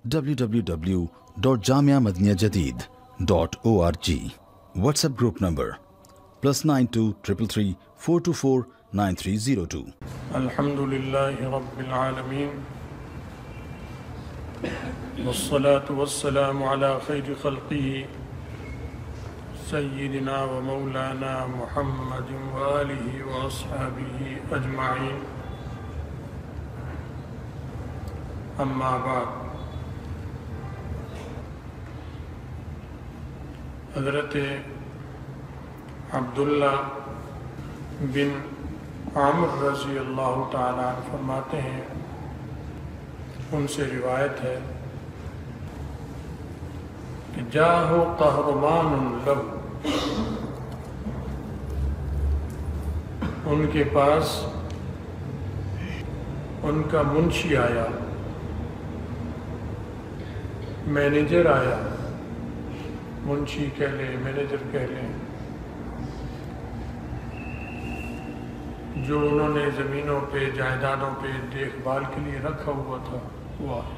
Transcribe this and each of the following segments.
www.jamiamadiniyajadid.org. WhatsApp group number +92 333 424 9302. الحمدللہ رب العالمین والصلاة والسلام على خیر خلقہ سیدنا و مولانا محمد وآلہ واصحابہ اجمعین، اما بعد۔ حضرت عبداللہ بن عامر رضی اللہ تعالیٰ عنہ فرماتے ہیں، ان سے روایت ہے کہ جاءہ قہرمان لہ، ان کے پاس ان کا منشی آیا، مینیجر آیا، منشی کہہ لیں، مینیجر کہہ لیں، جو انہوں نے زمینوں پہ جائیدادوں پہ دیکھ بھال کے لیے رکھا ہوا تھا وہ آیا۔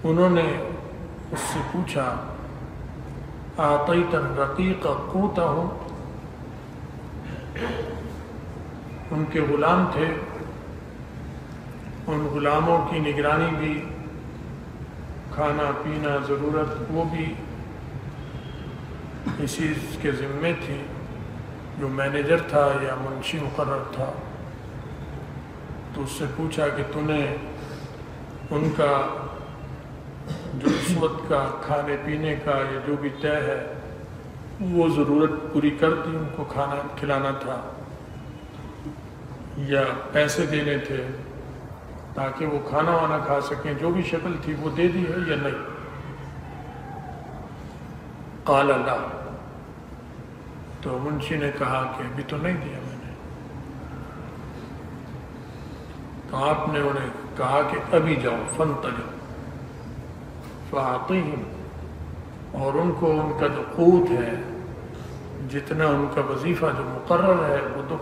انہوں نے اس سے پوچھا اعطیت الرقیق قوتہ، ان کے غلام تھے، ان غلاموں کی نگرانی بھی، کھانا پینا ضرورت وہ بھی اسی کے ذمے تھی، جو مینیجر تھا یا منشی مقرر تھا۔ تو اس سے پوچھا کہ تو نے ان کا جو اس وقت کا کھانے پینے کا یا جو بھی طے ہے وہ ضرورت پوری کر دی، ان کو کھانا کھلانا تھا یا پیسے دینے تھے تاکہ وہ کھانا وانا کھا سکیں، جو بھی شکل تھی وہ دے دی ہے یا نہیں؟ قال لا، تو منشی نے کہا کہ ابھی تو نہیں دیا میں نے۔ تو آپ نے انہیں کہا کہ ابھی جاؤ فانطلق فاعطیہم، اور ان کو ان کا جو قوت ہے، جتنا ان کا وظیفہ جو مقرر ہے وہ دو۔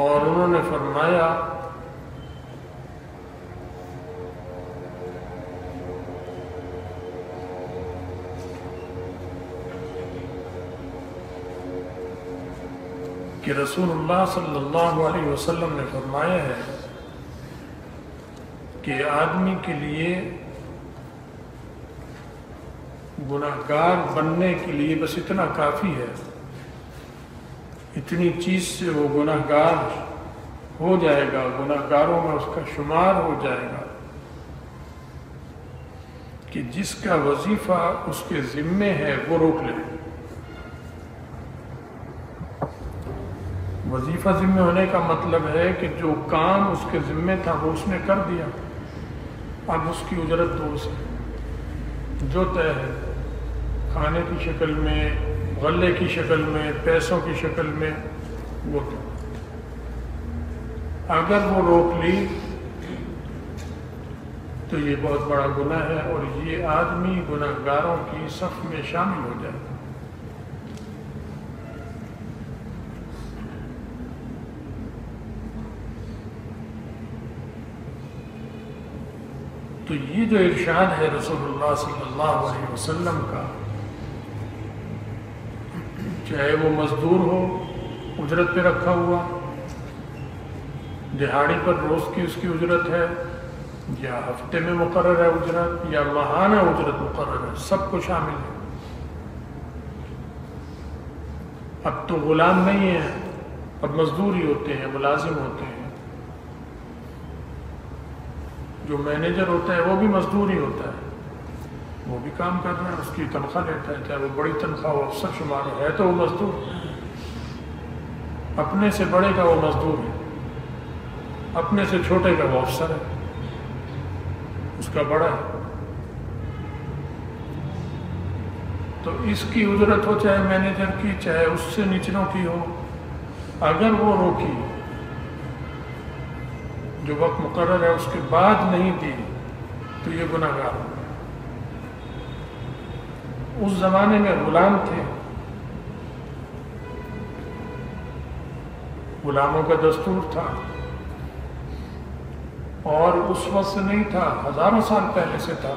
اور انہوں نے فرمایا کہ رسول اللہ صلی اللہ علیہ وسلم نے فرمایا ہے کہ آدمی کے لیے گناہگار بننے کے لیے بس اتنا کافی ہے، اتنی چیز سے وہ گناہگار ہو جائے گا، گناہگاروں میں اس کا شمار ہو جائے گا کہ جس کا وظیفہ اس کے ذمے ہے وہ روک لے۔ وظیفہ ذمہ ہونے کا مطلب ہے کہ جو کام اس کے ذمے تھا وہ اس نے کر دیا، اب اس کی اجرت دو اسے، جو طے ہے، کھانے کی شکل میں، غلے کی شکل میں، پیسوں کی شکل میں، وہ تو اگر وہ روک لی تو یہ بہت بڑا گناہ ہے، اور یہ آدمی گناہگاروں کی صف میں شامل ہو جائے۔ تو یہ جو ارشاد ہے رسول اللہ صلی اللہ علیہ وسلم کا، چاہے وہ مزدور ہو اجرت پہ رکھا ہوا، دہاڑی پر روز کی اس کی اجرت ہے، یا ہفتے میں مقرر ہے اجرت، یا ماہانہ اجرت مقرر ہے، سب کو شامل ہے۔ اب تو غلام نہیں ہے، اب مزدور ہی ہوتے ہیں، ملازم ہوتے ہیں۔ جو مینیجر ہوتا ہے وہ بھی مزدور ہی ہوتا ہے، وہ بھی کام کر رہا ہے، اس کی تنخواہ لیتا ہے، چاہے وہ بڑی تنخواہ ہو، افسر شمار ہے تو وہ مزدور ہے۔ اپنے سے بڑے کا وہ مزدور ہے، اپنے سے چھوٹے کا وہ افسر ہے، اس کا بڑا ہے۔ تو اس کی اجرت ہو چاہے مینیجر کی، چاہے اس سے نچلوں کی ہو، اگر وہ روکی، جو وقت مقرر ہے اس کے بعد نہیں دی، تو یہ گناہگار ہوگا۔ اس زمانے میں غلام تھے، غلاموں کا دستور تھا، اور اس وقت سے نہیں تھا، ہزاروں سال پہلے سے تھا۔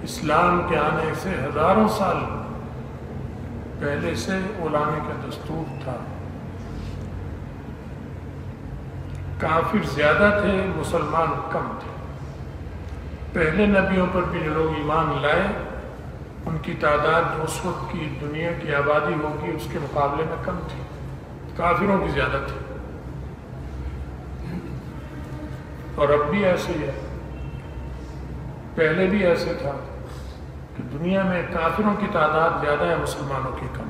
اسلام کے آنے سے ہزاروں سال پہلے سے غلامی کا دستور تھا۔ کافر زیادہ تھے، مسلمان کم تھے۔ پہلے نبیوں پر بھی جو لوگ ایمان لائے، ان کی تعداد جو اس وقت کی دنیا کی آبادی ہوگی اس کے مقابلے میں کم تھی، کافروں کی زیادہ تھی۔ اور اب بھی ایسے ہی ہے، پہلے بھی ایسے تھا کہ دنیا میں کافروں کی تعداد زیادہ ہے، مسلمانوں کی کم۔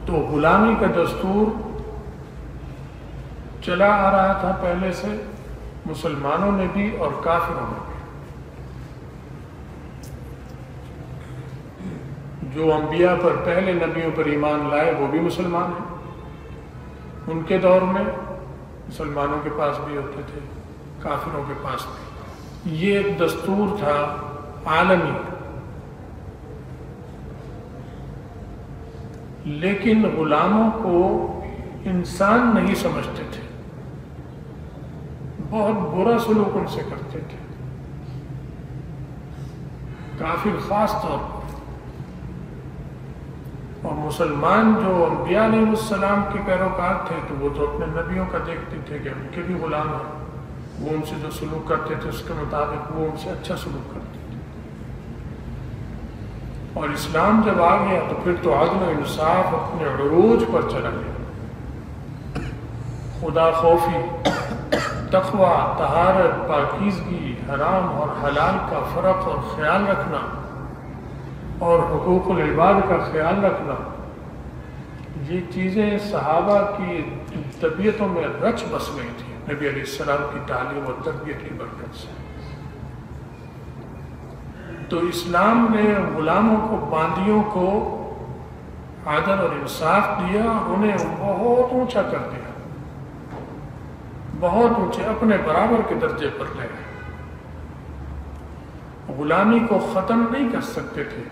تو غلامی کا دستور چلا آ رہا تھا پہلے سے، مسلمانوں نے بھی اور کافروں نے بھی۔ جو انبیاء پر، پہلے نبیوں پر ایمان لائے وہ بھی مسلمان ہیں، ان کے دور میں مسلمانوں کے پاس بھی ہوتے تھے، کافروں کے پاس بھی۔ یہ ایک دستور تھا عالمی، لیکن غلاموں کو انسان نہیں سمجھتے تھے، بہت برا سلوک ان سے کرتے تھے، کافر خاص طور پر۔ اور مسلمان جو انبیاء علیہ السلام کے پیروکار تھے تو وہ تو اپنے نبیوں کا دیکھتے تھے کہ ان کے بھی غلام ہیں، وہ ان سے جو سلوک کرتے تھے اس کے مطابق وہ ان سے اچھا سلوک کرتے تھے۔ اور اسلام جب آ گیا تو پھر تو عدل و انصاف اپنے عروج پر چلا گیا۔ خدا خوفی، تقوی، طہارت، پاکیزگی، حرام اور حلال کا فرق اور خیال رکھنا، اور حقوق العباد کا خیال رکھنا، یہ چیزیں صحابہ کی طبیعتوں میں رچ بس گئی تھی نبی علیہ السلام کی تعلیم اور تربیت کی برکت سے۔ تو اسلام نے غلاموں کو، باندیوں کو عدل اور انصاف دیا، انہیں بہت اونچا کر دیا، بہت اونچے، اپنے برابر کے درجے پر لے گئے۔ غلامی کو ختم نہیں کر سکتے تھے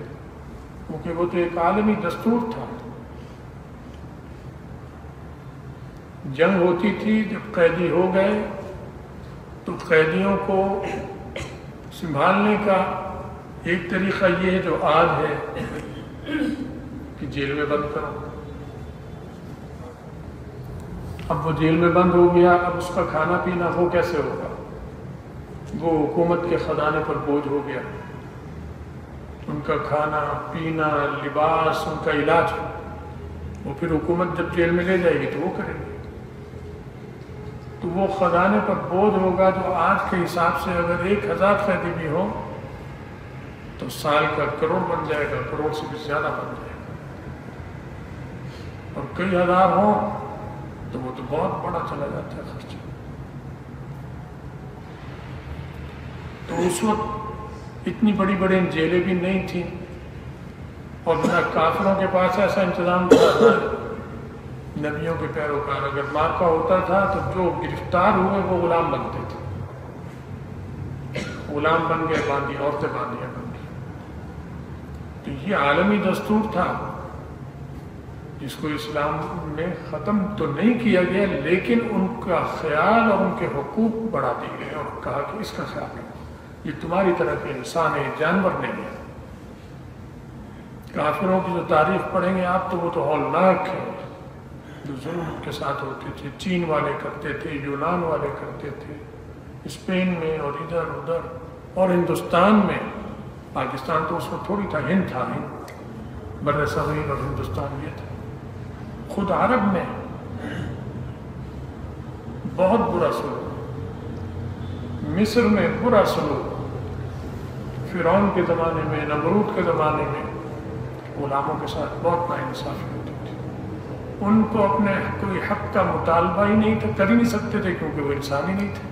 کیونکہ وہ تو ایک عالمی دستور تھا۔ جنگ ہوتی تھی، جب قیدی ہو گئے تو قیدیوں کو سنبھالنے کا ایک طریقہ یہ ہے جو آج ہے کہ جیل میں بند کرو۔ اب وہ جیل میں بند ہو گیا، اب اس کا کھانا پینا وہ کیسے ہوگا؟ وہ حکومت کے خزانے پر بوجھ ہو گیا، ان کا کھانا پینا، لباس، ان کا علاج، وہ پھر حکومت جب جیل میں لے جائے گی تو وہ کرے گی۔ تو وہ خزانے پر بوجھ ہوگا جو آج کے حساب سے اگر 1000 قیدی بھی ہو تو سال کا کروڑ بن جائے گا، کروڑ سے بھی زیادہ بن جائے گا، اور کئی ہزار ہوں تو وہ تو بہت بڑا چلا جاتا ہے خرچہ۔ تو اس وقت اتنی بڑی بڑی جیلیں بھی نہیں تھیں، اور نہ کافروں کے پاس ایسا انتظام تھا، نبیوں کے پیروکار۔ اگر مارکا ہوتا تھا تو جو گرفتار ہوئے وہ غلام بنتے تھے، غلام بن گئے، باندی، عورتیں باندیاں بن گئی۔ تو یہ عالمی دستور تھا جس کو اسلام نے ختم تو نہیں کیا گیا، لیکن ان کا خیال اور ان کے حقوق بڑھا دیے گئے، اور کہا کہ اس کا خیال رکھو، یہ تمہاری طرح کے انسان ہے، جانور نہیں ہے۔ کافروں کی جو تاریخ پڑھیں گے آپ تو وہ تو ہولناک ہے، جو ظلم کے ساتھ ہوتے تھے، چین والے کرتے تھے، یونان والے کرتے تھے، اسپین میں اور ادھر ادھر، اور ہندوستان میں، پاکستان تو اس وقت تھوڑی تھا، ہند تھا، ہند بر صغیر اور ہندوستان یہ تھا۔ خود عرب میں بہت برا سلوک، مصر میں برا سلوک، فرعون کے زمانے میں، نمرود کے زمانے میں غلاموں کے ساتھ بہت ناانصافی ہوتی تھی۔ ان کو اپنے کوئی حق کا مطالبہ ہی نہیں تھا، کر ہی نہیں سکتے تھے کیونکہ وہ انسان ہی نہیں تھے۔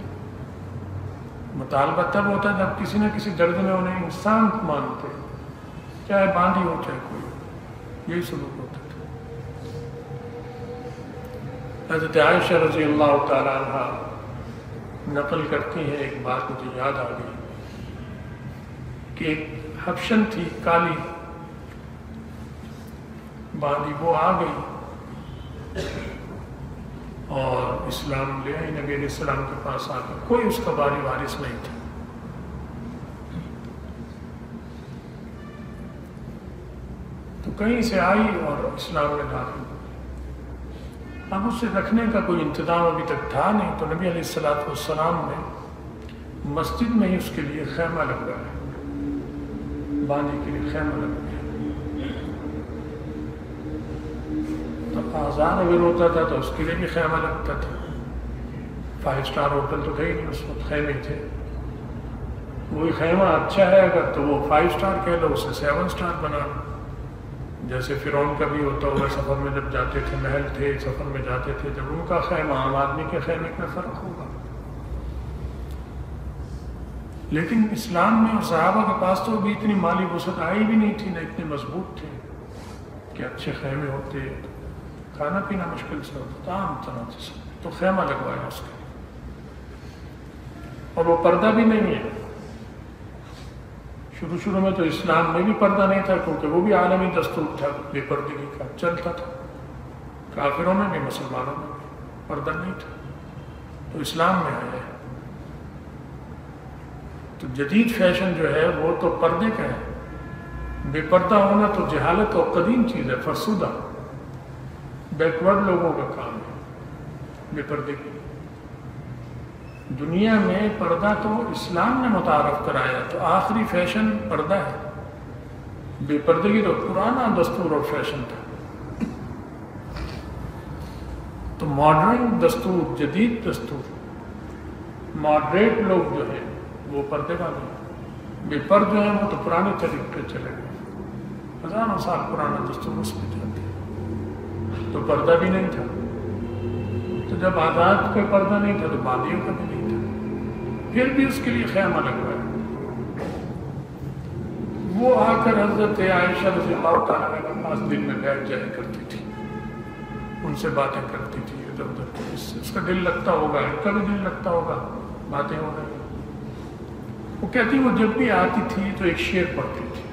مطالبہ تب ہوتا جب کسی نہ کسی درجے میں انہیں انسان مانتے، چاہے باندی ہو چاہے کوئی، یہی سلوک ہوتا تھا۔ حضرت عائشہ رضی اللہ تعالیٰ عنہ نقل کرتی ہیں، ایک بات مجھے یاد آ گئی۔ کہ ایک حبشن تھی کالی باندھی، وہ آ گئی اور اسلام لے آئی نبی علیہ السلام کے پاس آ کر، کوئی اس کا باری وارث نہیں تھا۔ تو کہیں سے آئی اور اسلام میں داخل، اب اسے رکھنے کا کوئی انتظام ابھی تک تھا نہیں، تو نبی علیہ السلام نے مسجد میں ہی اس کے لیے خیمہ لگوایا، باندھی کے لیے خیمہ لگوایا۔ تو آزاد اگر ہوتا تھا تو اس کے لیے بھی خیمہ لگتا تھا، 5 اسٹار ہوٹل تو تھے ہی نہیں اس وقت، خیمے تھے۔ وہی خیمہ اچھا ہے اگر تو وہ 5 اسٹار کہہ لو، اسے 7 اسٹار بنا لو، جیسے فرعون کا بھی ہوتا ہوگا، سفر میں جب جاتے تھے، محل تھے، سفر میں جاتے تھے، جب ان کا خیمہ عام آدمی کے خیمے میں فرق ہوگا۔ لیکن اسلام میں اور صحابہ کے پاس تو ابھی اتنی مالی وسعت آئی بھی نہیں تھی، نہ اتنے مضبوط تھے کہ اچھے خیمے ہوتے، کھانا پینا مشکل سے ہوتا، عام طرح سے تو خیمہ لگوایا اس کے، اور وہ پردہ بھی نہیں ہے۔ شروع میں تو اسلام میں بھی پردہ نہیں تھا، کیونکہ وہ بھی عالمی دستور تھا بے پردگی کا، چلتا تھا، کافروں میں بھی مسلمانوں میں بھی پردہ نہیں تھا، تو اسلام میں آیا ہے۔ تو جدید فیشن جو ہے وہ تو پردے کا ہے، بے پردہ ہونا تو جہالت اور قدیم چیز ہے، فرسودہ بیکورڈ لوگوں کا کام ہے بے پردے کی۔ دنیا میں پردہ تو اسلام نے متعارف کرایا، تو آخری فیشن پردہ ہے، بے پردگی تو پرانا دستور اور فیشن تھا۔ تو ماڈرن دستور، جدید دستور، ماڈریٹ لوگ جو ہیں وہ پردے والے ہیں، بے پرد جو ہیں وہ تو پرانے طریقے پہ چلے گئے، ہزاروں سال پرانا دستور اس پہ چلتے، تو پردہ بھی نہیں تھا۔ تو جب آزاد کا پردہ نہیں تھا تو باندیوں کا بھی نہیں تھا، پھر بھی اس کے لیے خیمہ لگوایا۔ وہ آ کر حضرت عائشہ رضی اللہ تعالیٰ کے پاس دن میں بیٹھ جایا کرتی تھی، ان سے باتیں کرتی تھی ادھر ادھر، اس کا دل لگتا ہوگا، ان کا بھی دل لگتا ہوگا، باتیں ہو رہی۔ وہ کہتی وہ جب بھی آتی تھی تو ایک شعر پڑھتی تھی،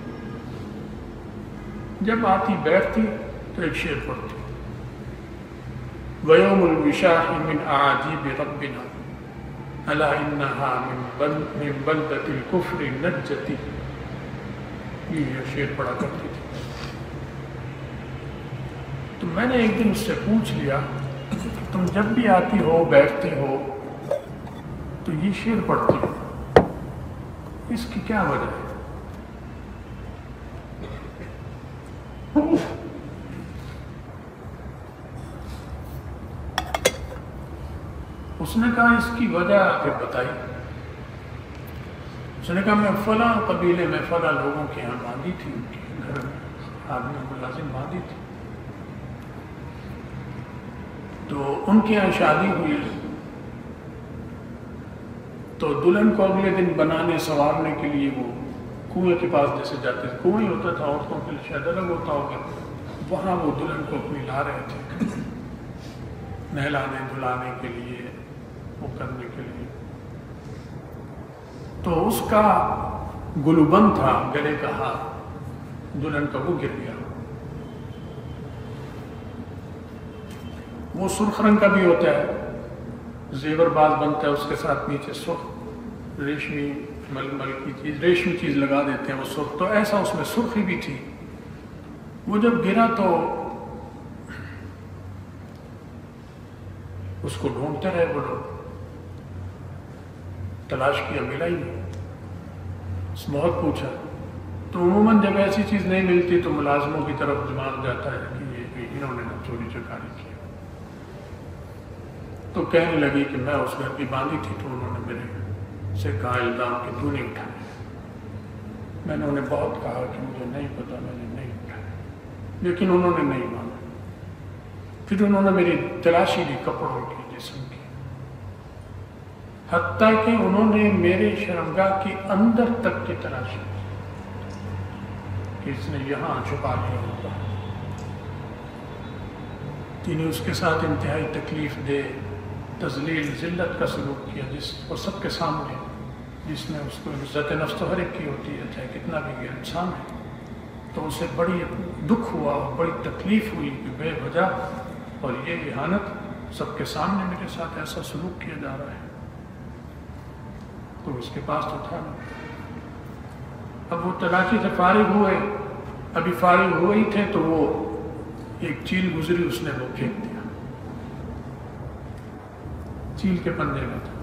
جب آتی بیٹھتی تو ایک شعر پڑھتی، وَيَوْمُ الْوِشَاحِ مِنْ أَعَاجِيبِ رَبِّنَا أَلَا إِنَّهَا مِنْ بَلْدَةِ الْكُفْرِ نَجَّتِ، یہ شعر پڑھا کرتی تھی۔ تو میں نے ایک دن اس سے پوچھ لیا کہ تم جب بھی آتی ہو بیٹھتی ہو تو یہ شعر پڑھتی ہو، اس کی کیا وجہ ہے؟ اس نے کہا اس کی وجہ پھر بتائی۔ اس نے کہا میں فلاں قبیلے میں فلاں لوگوں کے یہاں باندھی تھی، ان کے گھر میں آدمی ملازم باندھی تھی، تو ان کے یہاں شادی ہوئی تو دلہن کو اگلے دن بنانے سنوارنے کے لیے وہ کنویں کے پاس جیسے جاتے تھے، کنویں ہوتا تھا عورتوں کے لیے، شاید الگ ہوتا ہوگا، وہاں وہ دلہن کو اپنی لا رہے تھے نہلانے دھلانے کے لیے، وہ کرنے کے لیے۔ تو اس کا گلوبند تھا گلے کا ہار، دلہن کا وہ گر گیا۔ وہ سرخ رنگ کا بھی ہوتا ہے، زیور باز بنتا ہے، اس کے ساتھ نیچے سرخ ریشمی ململ کی چیز، ریشمی چیز لگا دیتے ہیں وہ سرخ، تو ایسا اس میں سرخی بھی تھی۔ وہ جب گرا تو اس کو ڈھونڈتے رہے وہ لوگ، تلاش کیا، ملا ہی نہیں، بہت پوچھا، تو عموماً جب ایسی چیز نہیں ملتی تو ملازموں کی طرف دماغ جاتا ہے کہ یہ انہوں نے چوری چکاری کی۔ تو کہنے لگی کہ میں اس گھر کی باندھی تھی، تو انہوں نے میرے سے کہا الزام کہ تو نہیں اٹھایا۔ میں نے انہیں بہت کہا کہ مجھے نہیں پتا، میں نے نہیں اٹھایا، لیکن انہوں نے نہیں مانا۔ پھر انہوں نے میری تلاشی لی کپڑوں کی، جسم کی، حتیٰ کہ انہوں نے میرے شرمگاہ کے اندر تک کی تلاشی کہ اس نے یہاں چھپا لیا ہوگا۔ انہیں اس کے ساتھ انتہائی تکلیف دے، تذلیل، ذلت کا سلوک کیا، جس اور سب کے سامنے جس نے اس کو عزت نفس تو ہر ایک کی ہوتی ہے چاہے کتنا بھی یہ انسان ہے، تو اسے بڑی دکھ ہوا اور بڑی تکلیف ہوئی کہ بے وجہ اور یہ اہانت سب کے سامنے میرے ساتھ ایسا سلوک کیا جا رہا ہے، تو اس کے پاس تو تھا نہیں۔ اب وہ تلاشی سے فارغ ہوئے، ابھی فارغ ہوئے ہی تھے تو وہ ایک چیل گزری، اس نے وہ پھینک دیا، چیل کے پندے میں تھا،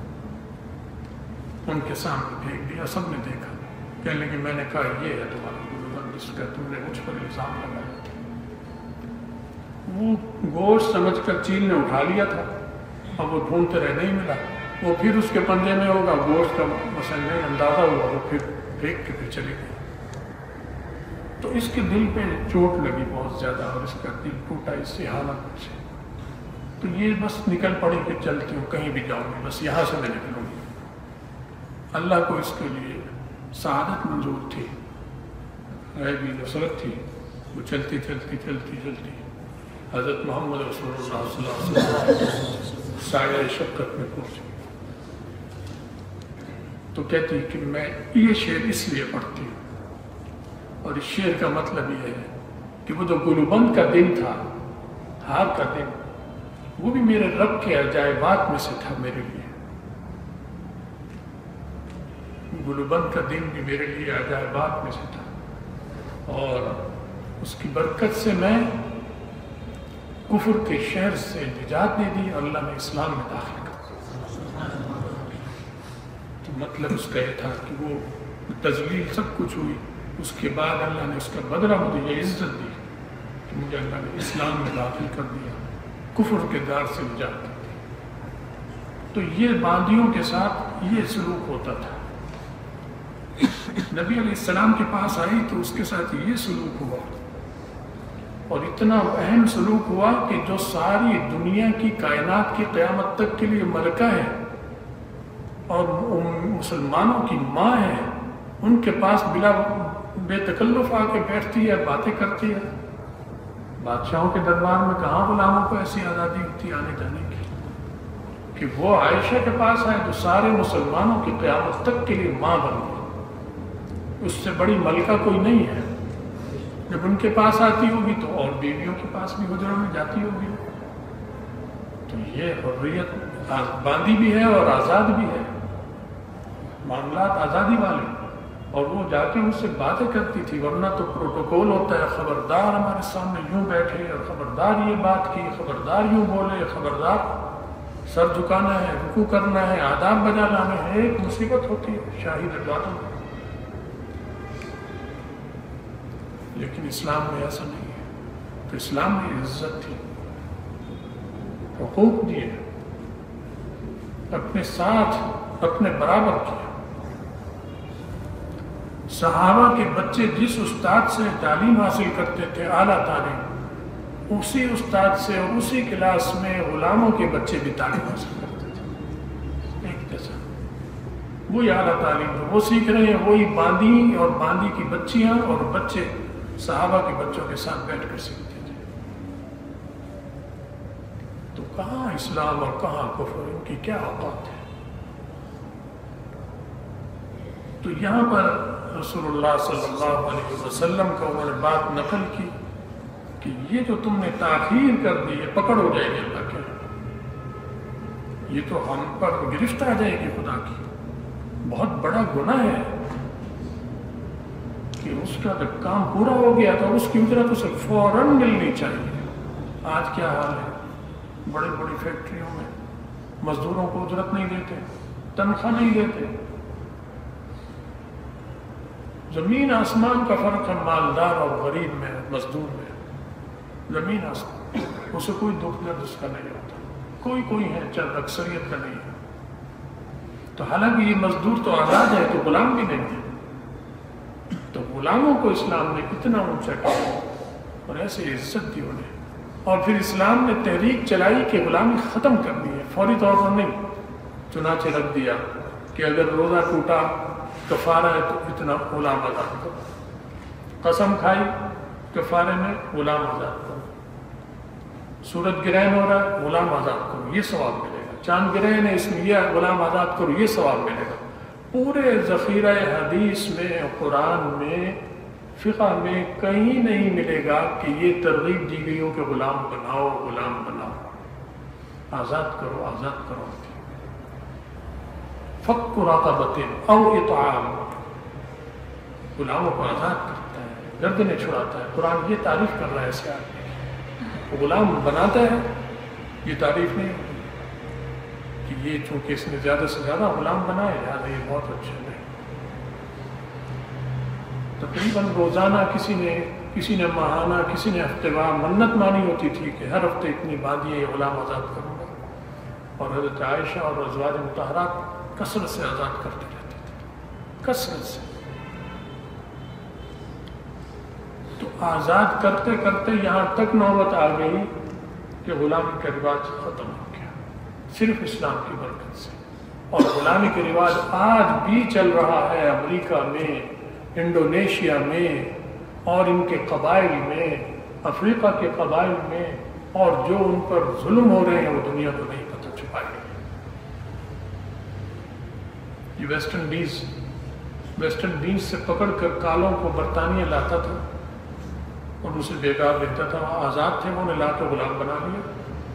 ان کے سامنے پھینک دیا، سب نے دیکھا، کہنے لگے میں نے کہا یہ ہے تمہارا گلوبند جس کا تم نے مجھ پر الزام لگایا تھا۔ وہ گوشت سمجھ کر چیل نے اٹھا لیا تھا، اب وہ ڈھونڈتے رہے نہیں ملا، وہ پھر اس کے پندے میں ہوگا، گوشت کا مثلا نہیں اندازہ ہوا، وہ پھر پھینک کے پھر چلی گئی۔ تو اس کے دل پہ چوٹ لگی بہت زیادہ اور اس کا دل ٹوٹا اس اہانت سے، تو یہ بس نکل پڑی کہ چلتی ہوں کہیں بھی جاؤں گی، بس یہاں سے میں نکلوں گی۔ اللہ کو اس کے لیے سعادت منظور تھی، غیبی نصرت تھی، وہ چلتی چلتی چلتی چلتی حضرت محمد رسول اللہ صلی اللہ علیہ وسلم سایہ شفقت میں پہنچی، تو کہتی کہ میں یہ شعر اس لیے پڑھتی ہوں، اور اس شعر کا مطلب یہ ہے کہ وہ جو گلوبند کا دن تھا، ہار کا دن، وہ بھی میرے رب کے عجائبات میں سے تھا میرے لیے، گلوبند کا دن بھی میرے لیے عجائبات میں سے تھا، اور اس کی برکت سے میں کفر کے شہر سے نجات دے دی اور اللہ نے اسلام میں داخل کر، تو مطلب اس کا یہ تھا کہ وہ تذلیل سب کچھ ہوئی، اس کے بعد اللہ نے اس کا بدلہ مجھے یہ عزت دی کہ مجھے اللہ نے اسلام میں داخل کر دیا، کفر کے دار سے نجات دی۔ تو یہ باندیوں کے ساتھ یہ سلوک ہوتا تھا، نبی علیہ السلام کے پاس آئی تو اس کے ساتھ یہ سلوک ہوا، اور اتنا اہم سلوک ہوا کہ جو ساری دنیا کی کائنات کی قیامت تک کے لیے ملکہ ہے اور مسلمانوں کی ماں ہے، ان کے پاس بلا بے تکلف آ کے بیٹھتی ہے، باتیں کرتی ہے۔ بادشاہوں کے دربار میں کہاں غلاموں کو ایسی آزادی ہوتی ہے آنے جانے کی کہ وہ عائشہ کے پاس آئے جو سارے مسلمانوں کی قیامت تک کے لیے ماں بن گئی، اس سے بڑی ملکہ کوئی نہیں ہے۔ جب ان کے پاس آتی ہوگی تو اور بیویوں کے پاس بھی حجروں میں جاتی ہوگی، تو یہ حریت باندھی بھی ہے اور آزاد بھی ہے، معاملات آزادی والے، اور وہ جا کے ان سے باتیں کرتی تھی، ورنہ تو پروٹوکول ہوتا ہے، خبردار ہمارے سامنے یوں بیٹھے اور خبردار یہ بات کی، خبردار یوں بولے، خبردار سر جھکانا ہے، رکوع کرنا ہے، آداب بجا لانے ہیں، ایک مصیبت ہوتی ہے شاہی درباروں میں۔ لیکن اسلام میں ایسا نہیں ہے، تو اسلام میں عزت تھی، حقوق دیے، اپنے ساتھ اپنے برابر کیا۔ صحابہ کے بچے جس استاد سے تعلیم حاصل کرتے تھے اعلیٰ تعلیم، اسی استاد سے اور اسی کلاس میں غلاموں کے بچے بھی تعلیم حاصل کرتے تھے، ایک جیسا، وہی اعلیٰ تعلیم وہ سیکھ رہے ہیں، وہی باندی اور باندی کی بچیاں اور بچے صحابہ کے بچوں کے ساتھ بیٹھ کر سیکھتے تھے۔ تو کہاں اسلام اور کہاں کفر، ان کی کیا اوقات ہے؟ تو یہاں پر رسول اللہ صلی اللہ علیہ وسلم کا انہوں نے بات نقل کی کہ یہ جو تم نے تاخیر کر دی، یہ پکڑ ہو جائے گی اللہ کے، یہ تو ہم پر گرفت آ جائے گی خدا کی، بہت بڑا گناہ ہے کہ اس کا جب کام پورا ہو گیا تو اس کی اجرت اسے فوراً ملنی چاہیے۔ آج کیا حال ہے، بڑی بڑی فیکٹریوں میں مزدوروں کو اجرت نہیں دیتے، تنخواہ نہیں دیتے، زمین آسمان کا فرق ہے مالدار اور غریب میں، مزدور میں، زمین آسمان، اسے کوئی دکھ درد اس کا نہیں ہوتا، کوئی ہے چند اکثریت کا نہیں ہے۔ تو حالانکہ یہ مزدور تو آزاد ہے، تو غلام بھی نہیں ہے، تو غلاموں کو اسلام نے اتنا اونچا کیا اور ایسے عزت دی انہیں، اور پھر اسلام نے تحریک چلائی کہ غلامی ختم کرنی ہے، فوری طور پر نہیں، چنانچہ رکھ دیا کہ اگر روزہ ٹوٹا کفارہ ہے تو اتنا غلام آزاد کرو، قسم کھائی کفارے میں غلام آزاد کرو، سورج گرہن ہو رہا ہے غلام آزاد کرو، یہ ثواب ملے گا، چاند گرہن ہے اس میں یہ غلام آزاد کرو، یہ ثواب ملے گا، پورے ذخیرہ حدیث میں، قرآن میں، فقہ میں کہیں نہیں ملے گا کہ یہ ترغیب دی گئی ہو کہ غلام بناؤ، غلام بناؤ، آزاد کرو، آزاد کرو۔ فک رقبۃ او اطعام، غلاموں کو آزاد کرتا ہے، گردنیں چھڑاتا ہے۔ قرآن یہ تعریف کر رہا ہے ایسے آدمی، غلام بناتا ہے، یہ تعریف نہیں کہ یہ چونکہ اس نے زیادہ سے زیادہ غلام بنائے لہٰذا یہ بہت اچھا نہیں۔ تقریباً روزانہ کسی نے ماہانہ، کسی نے ہفتے وار منت مانی ہوتی تھی کہ ہر ہفتے اتنی باندھی یہ غلام آزاد کروں گا، اور حضرت عائشہ اور ازواج مطہرات کثرت سے آزاد کرتے رہتے تھے، کثرت سے۔ تو آزاد کرتے کرتے یہاں تک نوبت آ گئی کہ غلامی کا رواج ختم ہو گیا، صرف اسلام کی برکت سے۔ اور غلامی کا رواج آج بھی چل رہا ہے امریکہ میں، انڈونیشیا میں، اور ان کے قبائل میں، افریقہ کے قبائل میں، اور جو ان پر ظلم ہو رہے ہیں وہ دنیا کو نہیں پتہ چھپائے گئے۔ یہ ویسٹ انڈیز سے پکڑ کر کالوں کو برطانیہ لاتا تھا اور اسے بیکار دیتا تھا، آزاد تھے، انہوں نے لا کے غلام بنا لیا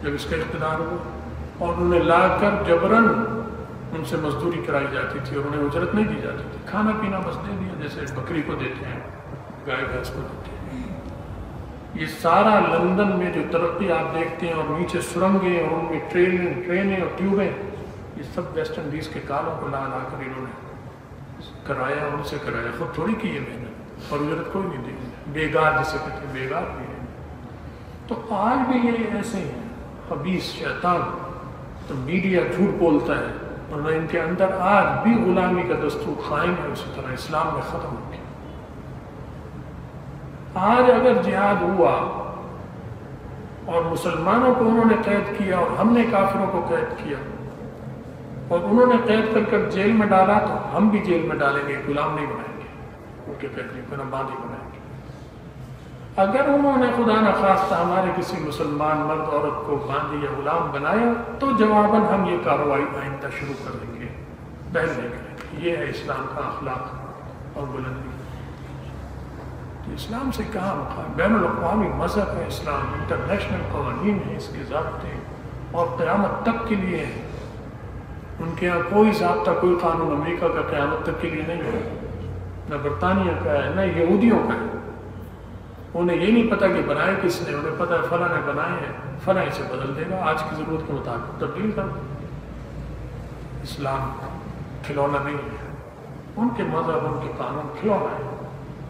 جب اس کا اقتدار ہوا، اور انہوں نے لا کر جبراً ان سے مزدوری کرائی جاتی تھی اور انہیں اجرت نہیں دی جاتی تھی، کھانا پینا بس دے دیا جیسے بکری کو دیتے ہیں، گائے بھینس کو دیتے ہیں۔ یہ سارا لندن میں جو ترقی آپ دیکھتے ہیں، اور نیچے سرنگیں اور ان میں ٹرینیں اور ٹیوبیں، یہ سب ویسٹ انڈیز کے کالوں کو لا لا کر انہوں نے کرایا، ان سے کرایا، خود تھوڑی کی یہ محنت، اور اجرت کوئی نہیں دی، بیگار جسے کہتے ہیں، بیگار بھی ہے۔ تو آج بھی یہ ایسے ہیں خبیث شیطان، تو میڈیا جھوٹ بولتا ہے، ورنہ ان کے اندر آج بھی غلامی کا دستور قائم ہے، اسی طرح اسلام میں ختم ہو گیا۔ آج اگر جہاد ہوا اور مسلمانوں کو انہوں نے قید کیا اور ہم نے کافروں کو قید کیا اور انہوں نے قید کر کر جیل میں ڈالا، تو ہم بھی جیل میں ڈالیں گے، غلام نہیں بنائیں گے، ان کے قیدی کو نہ باندھی بنائیں گے۔ اگر انہوں نے خدا نخواستہ ہمارے کسی مسلمان مرد عورت کو باندھی یا غلام بنایا تو جواباً ہم یہ کارروائی آئندہ شروع کر دیں گے، پہل نہیں کریں گے۔ یہ ہے اسلام کا اخلاق اور بلندی۔ تو اسلام سے کہاں مقام؟ بین الاقوامی مذہب ہے اسلام، انٹرنیشنل قوانین ہیں، اس کے ضابطے اور قیامت تک کے لیے ہیں۔ ان کے یہاں کوئی ضابطہ، کوئی قانون امریکہ کا قیامت تک کے لیے نہیں ہے، نہ برطانیہ کا ہے، نہ یہودیوں کا ہے۔ انہیں یہ نہیں پتا کہ بنائے کس نے، انہیں پتا ہے فلاں نے بنائے ہیں، فلاں اسے بدل دے گا، آج کی ضرورت کے مطابق تبدیل کر دے۔ اسلام کھلونا نہیں ہے، ان کے مذہب، ان کے قانون کھلونا ہے،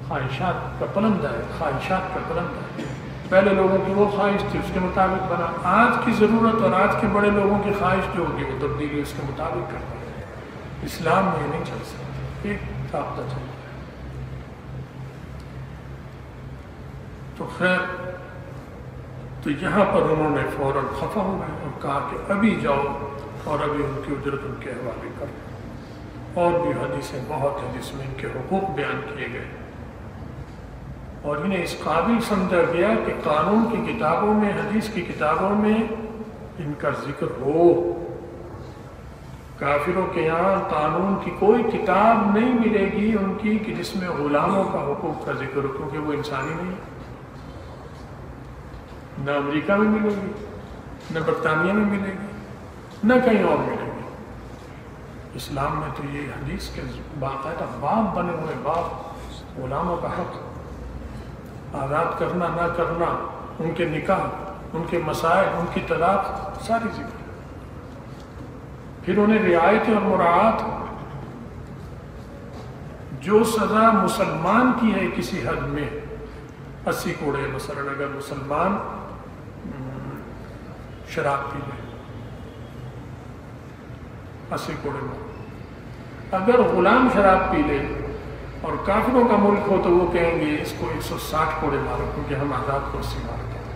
خواہشات کا پلندہ ہے، خواہشات کا پلندہ ہے۔ پہلے لوگوں کی وہ خواہش تھی، اس کے مطابق بنا۔ آج کی ضرورت اور آج کے بڑے لوگوں کی خواہش جو ہوگی وہ تبدیلی اس کے مطابق کرنا ہے۔ اسلام میں یہ نہیں چل سکتا، ایک رابطہ چل رہا ہے۔ تو خیر، تو یہاں پر انہوں نے فوراً خفا ہو گئے اور کہا کہ ابھی جاؤ اور ابھی ان کی اجرت ان کے حوالے کرو۔ اور بھی حدیثیں بہت ہیں جس میں ان کے حقوق بیان کیے گئے، اور انہیں اس قابل سمجھا گیا کہ قانون کی کتابوں میں، حدیث کی کتابوں میں ان کا ذکر ہو۔ کافروں کے یہاں قانون کی کوئی کتاب نہیں ملے گی ان کی کہ جس میں غلاموں کا حقوق کا ذکر ہو، کیونکہ وہ انسانی نہیں ہے۔ نہ امریکہ میں ملے گی، نہ برطانیہ میں ملے گی، نہ کہیں اور ملے گی۔ اسلام میں تو یہ حدیث کے باقاعدہ باب بنے ہوئے، باب غلاموں کا حق، آزاد کرنا نہ کرنا، ان کے نکاح، ان کے مسائل، ان کی طلاق، ساری ذکر۔ پھر انہیں رعایت اور مراعات، جو سزا مسلمان کی ہے کسی حد میں، 80 کوڑے مثلاً، اگر مسلمان شراب پی لے 80 کوڑے میں، اگر غلام شراب پی لے اور کافروں کا ملک ہو تو وہ کہیں گے اس کو 160 کوڑے مارو، کیونکہ ہم آزاد کو 80 مارتے ہیں۔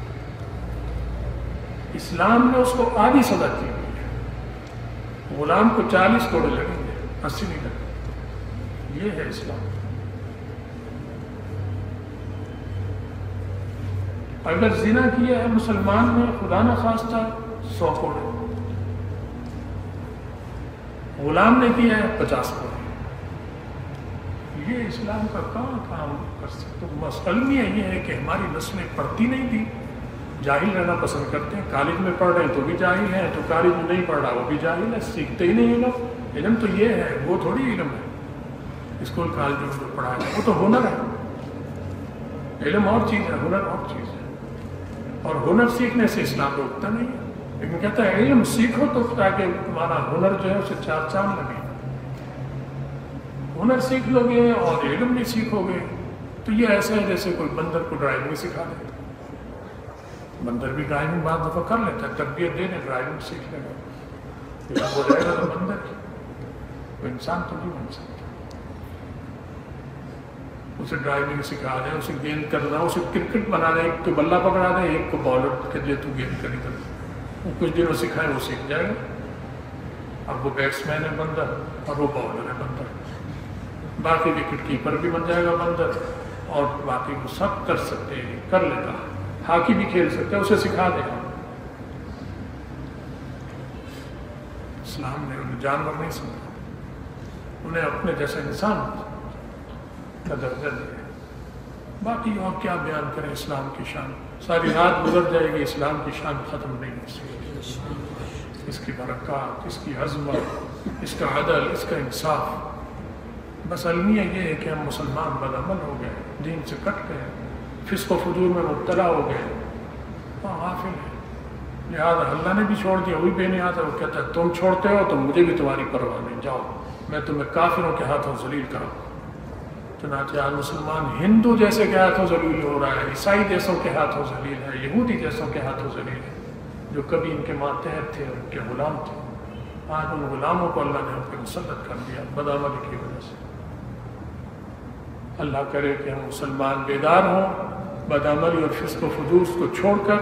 اسلام نے اس کو آدھی سزا دی ہوئی ہے، غلام کو 40 کوڑے لگیں گے، 80 نہیں لگیں گے۔ یہ ہے اسلام۔ اگر زنا کیا ہے مسلمان نے، خدا نہ خواستہ 100 کوڑے، غلام نے کیا ہے 50 کوڑے۔ یہ اسلام کا کہاں کام کر سکتے؟ مسئلہ یہ ہے کہ ہماری نسلیں پڑھتی نہیں تھی، جاہل رہنا پسند کرتے ہیں. کالج میں پڑھ رہے ہیں تو بھی جاہل ہیں، تو کالج میں نہیں پڑھ رہا وہ بھی جاہل ہے، سیکھتے ہی نہیں علم. علم تو یہ ہے، وہ تھوڑی علم ہے. اسکول کالج میں جو پڑھا ہے وہ تو ہنر ہے. علم اور چیز ہے، ہنر اور چیز ہے. اور ہنر سیکھنے سے اسلام روکتا نہیں ہے، لیکن کہتا ہے علم سیکھو تو تاکہ تمہارا ہنر جو ہے اسے چار چاند لگے. ہنر سیکھ لو گے اور علم نہیں سیکھو گے تو یہ ایسا ہے جیسے کوئی بندر کو ڈرائیونگ سکھا دے. بندر بھی ڈرائیونگ بعض دفعہ کر لیتا ہے، تربیت دے دے ڈرائیونگ سیکھ لے گا، لیکن ہو جائے گا تو بندر وہ انسان تو نہیں بن سکتا. اسے ڈرائیونگ سکھا دیں، اسے گیند کرنا، اسے کرکٹ بنا دیں، ایک کو بلہ پکڑا دیں، ایک کو بالر کے لیے تو گیند کری کر. وہ کچھ دنوں سکھائے وہ سیکھ جائے گا. اب وہ بیٹس مین ہے بندر اور وہ بالر ہے بندر. باقی وکٹ کیپر بھی بن جائے گا بندر، اور باقی وہ سب کر سکتے ہیں، کر لیتا. ہاکی بھی کھیل سکتے ہیں، اسے سکھا دیں. اسلام نے انہیں جانور نہیں سمجھا، انہیں اپنے جیسے انسان کا درجہ دیا. باقی اور کیا بیان کریں اسلام کی شان؟ ساری رات گزر جائے گی، اسلام کی شان ختم نہیں ہو سکتی. اس کی برکات، اس کی عظمت، اس کا عدل، اس کا انصاف. بس المیہ یہ ہے کہ ہم مسلمان بدعمل ہو گئے، دین سے کٹ گئے، فسق و فجور میں مبتلا ہو گئے، غافل ہیں. لہٰذا اللہ نے بھی چھوڑ دیا، وہی بے نیاز ہے. وہ کہتا ہے تم چھوڑتے ہو تو مجھے بھی تمہاری پرواہ نہیں، جاؤ میں تمہیں کافروں کے ہاتھوں ذلیل کروں. چنانچہ آج مسلمان ہندو جیسے کے ہاتھوں ذلیل ہو رہا ہے، عیسائی جیسوں کے ہاتھوں ذلیل ہے، یہودی جیسوں کے ہاتھوں ذلیل ہے، جو کبھی ان کے ماتحت تھے اور ان کے غلام تھے. آج ان غلاموں کو اللہ نے ہم پہ مسلط کر دیا بدعملی کی وجہ سے. اللہ کرے کہ ہم مسلمان بیدار ہوں، بدعملی اور فسق و فجور کو چھوڑ کر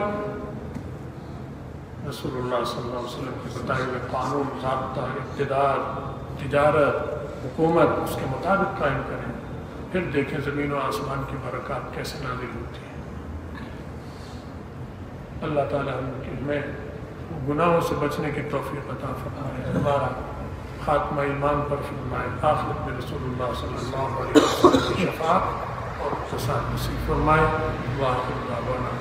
رسول اللہ صلی اللہ علیہ وسلم کے بتائے ہوئے قانون، ضابطہ، اقتدار، تجارت، حکومت اس کے مطابق قائم کریں. پھر دیکھیں زمین و آسمان کی برکات کیسے نازل ہوتی ہیں. اللہ تعالیٰ ہمیں گناہوں سے بچنے کی توفیق عطا فرمائے، ہمارا خاتمہ ایمان پر فرمائے، آخرت میں رسول اللہ صلی اللہ علیہ وسلم کی شفاعت اور اتصال نصیب فرمائے. وآخر دعوانا